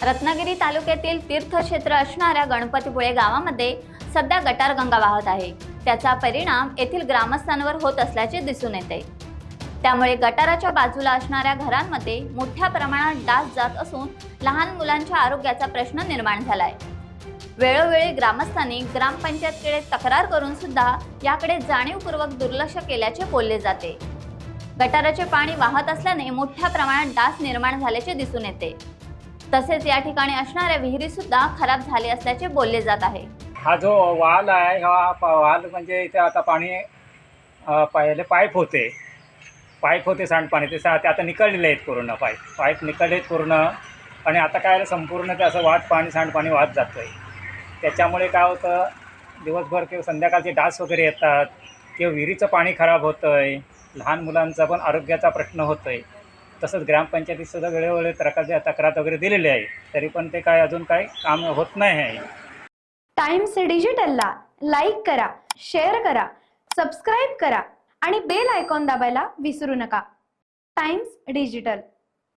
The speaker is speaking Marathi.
रत्नागिरी तालुक्यातील तीर्थक्षेत्र असणाऱ्या गणपतीपुळे गावामध्ये सध्या गटारगंगा वाहत आहे। त्याचा परिणाम येथील ग्रामस्थांवर होत असल्याचे दिसून येते। त्यामुळे गटाराच्या बाजूला असणाऱ्या घरांमध्ये मोठ्या प्रमाणात डास जात असून लहान मुलांच्या आरोग्याचा प्रश्न निर्माण झालाय। वेळोवेळी ग्रामस्थांनी ग्रामपंचायतकडे तक्रार करून सुद्धा याकडे जाणीवपूर्वक दुर्लक्ष केल्याचे बोलले जाते। गटाराचे पाणी वाहत असल्याने मोठ्या प्रमाणात डास निर्माण झाल्याचे दिसून येते। तसेच या ठिकाणी असणाऱ्या विहिरी सुद्धा खराब झाले असल्याचे बोलले जात आहे। हा जो वाल आहे, हा वाल म्हणजे इथे आता पाणी पहिले पाईप होते सांडपाणी, ते आता निकळलेले आहेत पूर्ण, पाईप निकळले आहेत पूर्ण। आणि आता काय संपूर्ण ते असं पाणी सांडपाणी वाहत जातं आहे। त्याच्यामुळे काय होतं, दिवसभर किंवा संध्याकाळचे डास वगैरे येतात किंवा विहिरीचं पाणी खराब होतं आहे, लहान मुलांचा पण आरोग्याचा प्रश्न होतो आहे। तसंच ग्रामपंचायतीत सुद्धा वेळोवेळी तक्रार वगैरे दिलेली आहे, तरी पण ते काय अजून काही काम होत नाही आहे। टाइम्स डिजिटलला लाईक करा, शेअर करा, सबस्क्राईब करा आणि बेल आयकॉन दाबायला विसरू नका। Times digital.